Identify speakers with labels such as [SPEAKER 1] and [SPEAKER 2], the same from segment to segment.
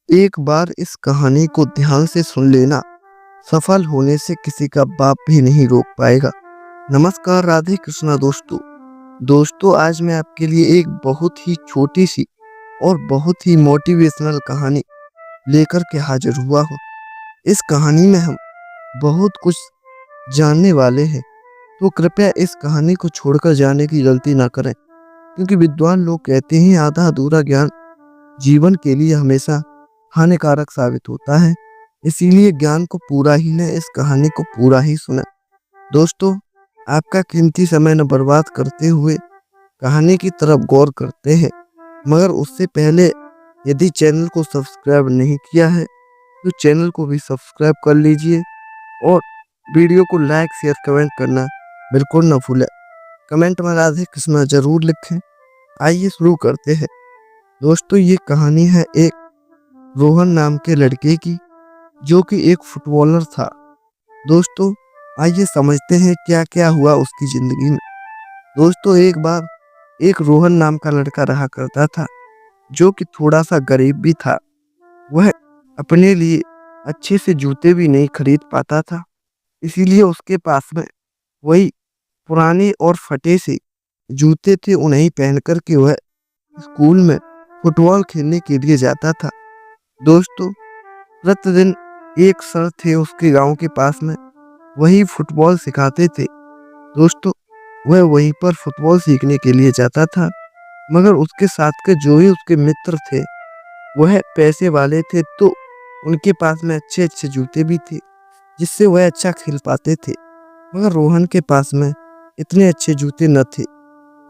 [SPEAKER 1] एक बार इस कहानी को ध्यान से सुन लेना, सफल होने से किसी का बाप भी नहीं रोक पाएगा। नमस्कार राधे कृष्णा दोस्तों। आज मैं आपके लिए एक बहुत ही छोटी सी और बहुत ही मोटिवेशनल कहानी लेकर के हाजिर हुआ हूँ। इस कहानी में हम बहुत कुछ जानने वाले हैं, तो कृपया इस कहानी को छोड़कर जाने की गलती ना करें, क्योंकि विद्वान लोग कहते हैं आधा अधूरा ज्ञान जीवन के लिए हमेशा हानिकारक साबित होता है। इसीलिए ज्ञान को पूरा ही लें, इस कहानी को पूरा ही सुने। दोस्तों, आपका कीमती समय न बर्बाद करते हुए कहानी की तरफ गौर करते हैं, मगर उससे पहले यदि चैनल को सब्सक्राइब नहीं किया है तो चैनल को भी सब्सक्राइब कर लीजिए और वीडियो को लाइक शेयर कमेंट करना बिल्कुल न भूलें। कमेंट में राधे कृष्णा जरूर लिखें। आइए शुरू करते हैं। दोस्तों, ये कहानी है एक रोहन नाम के लड़के की, जो कि एक फुटबॉलर था। दोस्तों, आइए समझते हैं क्या क्या हुआ उसकी जिंदगी में। दोस्तों, एक बार एक रोहन नाम का लड़का रहा करता था, जो कि थोड़ा सा गरीब भी था। वह अपने लिए अच्छे से जूते भी नहीं खरीद पाता था, इसीलिए उसके पास में वही पुराने और फटे से जूते थे। उन्हें पहन कर के वह स्कूल में फुटबॉल खेलने के लिए जाता था। दोस्तों, प्रतिदिन एक सर थे उसके गांव के पास में, वही फुटबॉल सिखाते थे। दोस्तों, वह वहीं पर फुटबॉल सीखने के लिए जाता था, मगर उसके साथ के जो ही उसके मित्र थे वह पैसे वाले थे, तो उनके पास में अच्छे अच्छे जूते भी थे, जिससे वह अच्छा खेल पाते थे। मगर रोहन के पास में इतने अच्छे जूते न थे।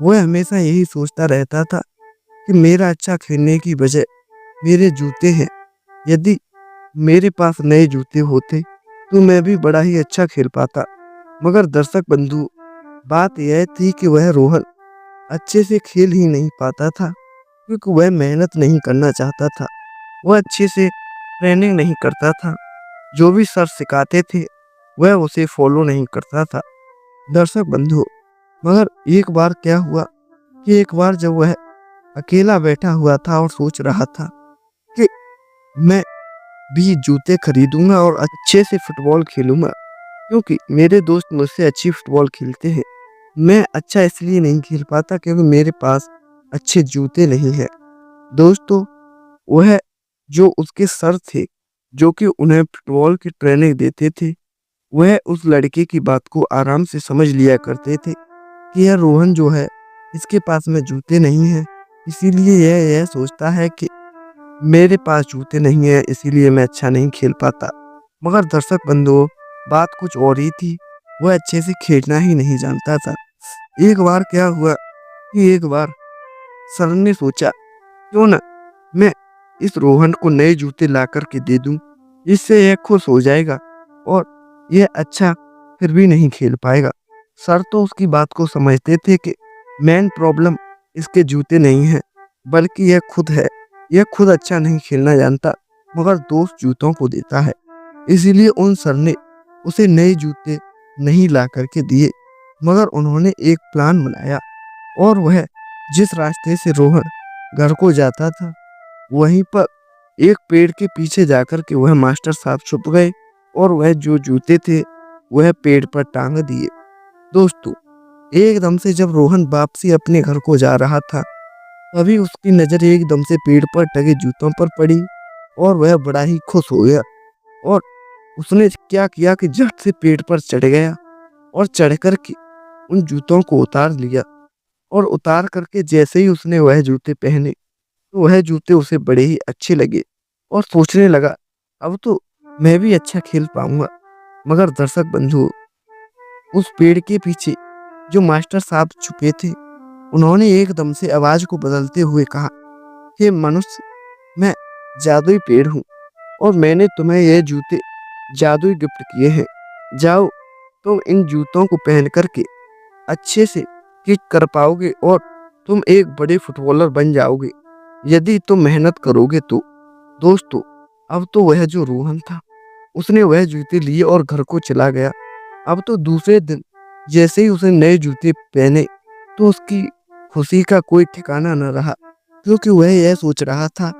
[SPEAKER 1] वह हमेशा यही सोचता रहता था कि मेरा अच्छा खेलने की वजह मेरे जूते हैं। यदि मेरे पास नए जूते होते तो मैं भी बड़ा ही अच्छा खेल पाता। मगर दर्शक बंधु, बात यह थी कि वह रोहन अच्छे से खेल ही नहीं पाता था, क्योंकि वह मेहनत नहीं करना चाहता था। वह अच्छे से ट्रेनिंग नहीं करता था। जो भी सर सिखाते थे वह उसे फॉलो नहीं करता था। दर्शक बंधु, मगर एक बार क्या हुआ कि एक बार जब वह अकेला बैठा हुआ था और सोच रहा था कि मैं भी जूते खरीदूंगा और अच्छे से फुटबॉल खेलूंगा, क्योंकि मेरे दोस्त मुझसे अच्छी फुटबॉल खेलते हैं। मैं अच्छा इसलिए नहीं खेल पाता क्योंकि मेरे पास अच्छे जूते नहीं है। दोस्तों, वह जो उसके सर थे, जो कि उन्हें फुटबॉल की ट्रेनिंग देते थे, वह उस लड़के की बात को आराम से समझ लिया करते थे कि यह रोहन जो है, इसके पास में जूते नहीं है, इसीलिए यह सोचता है कि मेरे पास जूते नहीं है, इसीलिए मैं अच्छा नहीं खेल पाता। मगर दर्शक बंधुओं, बात कुछ और ही थी। वह अच्छे से खेलना ही नहीं जानता था। एक बार क्या हुआ कि एक बार सर ने सोचा, क्यों ना मैं इस रोहन को नए जूते ला कर के दे दूं, इससे यह खुश हो जाएगा और यह अच्छा फिर भी नहीं खेल पाएगा। सर तो उसकी बात को समझते थे कि मेन प्रॉब्लम इसके जूते नहीं है, बल्कि यह खुद है। यह खुद अच्छा नहीं खेलना जानता, मगर दोस्त जूतों को देता है। इसीलिए उन सर ने उसे नए जूते नहीं ला करके दिए, मगर उन्होंने एक प्लान बनाया और वह जिस रास्ते से रोहन घर को जाता था, वहीं पर एक पेड़ के पीछे जाकर के वह मास्टर साहब छुप गए और वह जो जूते थे वह पेड़ पर टांग दिए। दोस्तों, एकदम से जब रोहन वापसी अपने घर को जा रहा था, तभी उसकी नजर एकदम से पेड़ पर टंगे जूतों पर पड़ी और वह बड़ा ही खुश हो गया। और उसने क्या किया कि झट से पेड़ पर चढ़ गया और चढ़ कर के उन जूतों को उतार लिया। और उतार करके जैसे ही उसने वह जूते पहने, तो वह जूते उसे बड़े ही अच्छे लगे और सोचने लगा, अब तो मैं भी अच्छा खेल पाऊंगा। मगर दर्शक बंधु, उस पेड़ के पीछे जो मास्टर साहब छुपे थे, उन्होंने एकदम से आवाज को बदलते हुए कहा, हे मनुष्य, मैं जादुई पेड़ हूँ और मैंने तुम्हें ये जूते जादुई गिफ्ट किए हैं। जाओ, तुम इन जूतों को पहन करके अच्छे से किक कर पाओगे और तुम एक बड़े फुटबॉलर बन जाओगे, यदि तुम मेहनत करोगे तो। दोस्तों, अब तो वह जो रोहन था, उसने वह जूते लिए और घर को चला गया। अब तो दूसरे दिन जैसे ही उसने नए जूते पहने, तो उसकी खुशी का कोई ठिकाना न रहा, क्योंकि वह यह सोच रहा था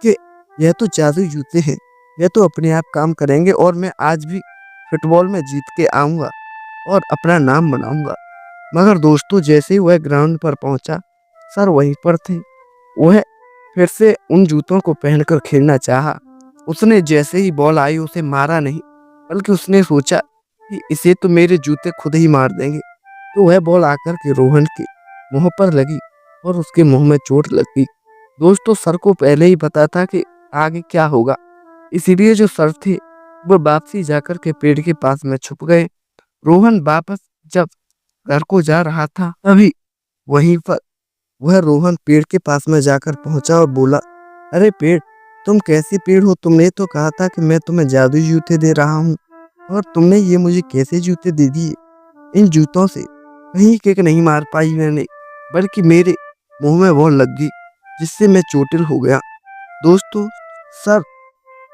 [SPEAKER 1] कि यह तो जादुई जूते हैं, यह तो अपने आप काम करेंगे और मैं आज भी फुटबॉल में जीत के आऊँगा और अपना नाम बनाऊँगा। मगर दोस्तों जैसे ही वह ग्राउंड पर पहुँचा, सर वहीं पर थे। वह फिर से उन जूतों को पहनकर खेलना चाहा। उसने जैसे ही बॉल आई उसे मारा नहीं, बल्कि उसने सोचा कि इसे तो मेरे जूते खुद ही मार देंगे। तो वह बॉल आकर के रोहन के मुँह पर लगी और उसके मुँह में चोट लग गई। दोस्तों सर को पहले ही पता था कि आगे क्या होगा, इसीलिए जो सर थे वो वापसी जाकर के पेड़ के पास में छुप गए। रोहन वापस जब घर को जा रहा था, तभी वहीं पर वह रोहन पेड़ के पास में जाकर पहुंचा और बोला, अरे पेड़, तुम कैसे पेड़ हो? तुमने तो कहा था कि मैं तुम्हें जादुई जूते दे रहा हूँ और तुमने ये मुझे कैसे जूते दे दिए? इन जूतों से कहीं किक नहीं मार पाई मैंने, बल्कि मेरे मुंह में बॉल लग गई, जिससे मैं चोटिल हो गया। दोस्तों सर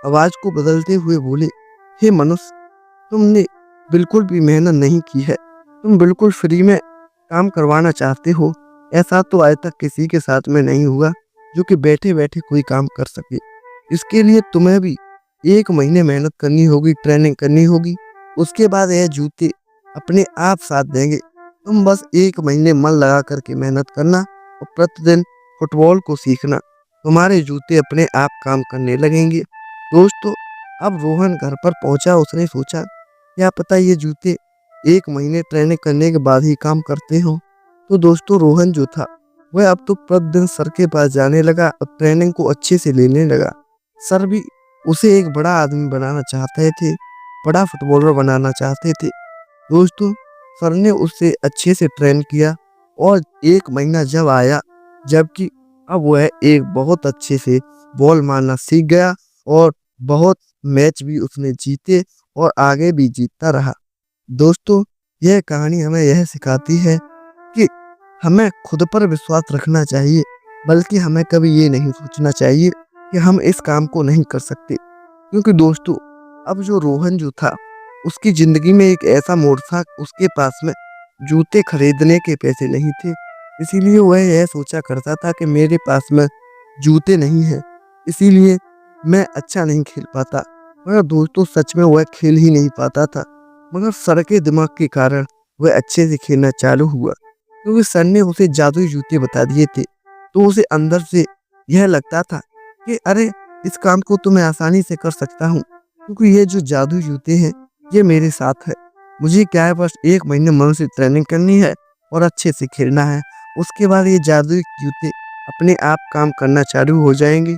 [SPEAKER 1] आवाज को बदलते हुए बोले, हे मनुष्य, तुमने बिल्कुल भी मेहनत नहीं की है। तुम बिल्कुल फ्री में काम करवाना चाहते हो। ऐसा तो आज तक किसी के साथ में नहीं हुआ जो कि बैठे बैठे कोई काम कर सके। इसके लिए तुम्हें भी 1 महीने मेहनत करनी होगी, ट्रेनिंग करनी होगी। उसके बाद यह जूते अपने आप साथ देंगे। तुम बस 1 महीने मन लगा करके मेहनत करना और प्रतिदिन फुटबॉल को सीखना। तुम्हारे जूते अपने आप काम करने लगेंगे। दोस्तों अब रोहन घर पर पहुंचा। उसने सोचा, क्या पता ये जूते 1 महीने ट्रेनिंग करने के बाद ही काम करते हो। तो दोस्तों रोहन जो था वह अब तो प्रतिदिन सर के पास जाने लगा और ट्रेनिंग को अच्छे से लेने लगा। सर भी उसे एक बड़ा आदमी बनाना चाहते थे, बड़ा फुटबॉलर बनाना चाहते थे। दोस्तों सर ने उसे अच्छे से ट्रेन किया और 1 महीना जब आया, जबकि अब वह एक बहुत अच्छे से बॉल मारना सीख गया और बहुत मैच भी उसने जीते और आगे भी जीतता रहा। दोस्तों यह कहानी हमें यह सिखाती है कि हमें खुद पर विश्वास रखना चाहिए, बल्कि हमें कभी ये नहीं सोचना चाहिए कि हम इस काम को नहीं कर सकते। क्योंकि दोस्तों अब जो रोहन जो था उसकी जिंदगी में एक ऐसा मोड़ था, उसके पास में जूते खरीदने के पैसे नहीं थे। इसीलिए वह यह सोचा करता था कि मेरे पास में जूते नहीं हैं, इसीलिए मैं अच्छा नहीं खेल पाता। मगर दोस्तों सच में वह खेल ही नहीं पाता था। मगर सर के दिमाग के कारण वह अच्छे से खेलना चालू हुआ, क्योंकि सर ने उसे जादुई जूते बता दिए थे। तो उसे अंदर से यह लगता था कि अरे इस काम को तो मैं आसानी से कर सकता हूँ, क्योंकि ये जो जादुई जूते हैं ये मेरे साथ है। मुझे क्या है, बस 1 महीने मन से ट्रेनिंग करनी है और अच्छे से खेलना है। उसके बाद ये जादुई जूते अपने आप काम करना चालू हो जाएंगे।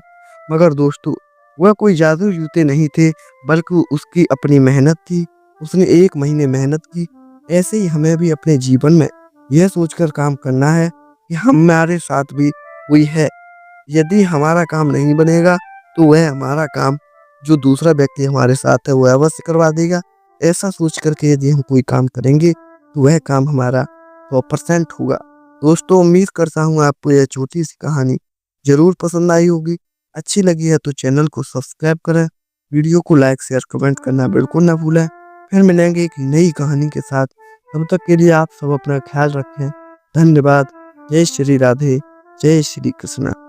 [SPEAKER 1] मगर दोस्तों वह कोई जादुई जूते नहीं थे, बल्कि उसकी अपनी मेहनत थी। उसने 1 महीने मेहनत की। ऐसे ही हमें भी अपने जीवन में यह सोचकर काम करना है कि हमारे साथ भी कोई है। यदि हमारा काम नहीं बनेगा तो वह हमारा काम जो दूसरा व्यक्ति हमारे साथ है वह अवश्य करवा देगा। ऐसा सोच करके यदि हम कोई काम करेंगे तो वह काम हमारा 100% होगा। दोस्तों उम्मीद करता हूँ आपको यह छोटी सी कहानी जरूर पसंद आई होगी। अच्छी लगी है तो चैनल को सब्सक्राइब करें, वीडियो को लाइक शेयर कमेंट करना बिल्कुल ना भूलें। फिर मिलेंगे एक नई कहानी के साथ। तब तक के लिए आप सब अपना ख्याल रखें। धन्यवाद। जय श्री राधे, जय श्री कृष्णा।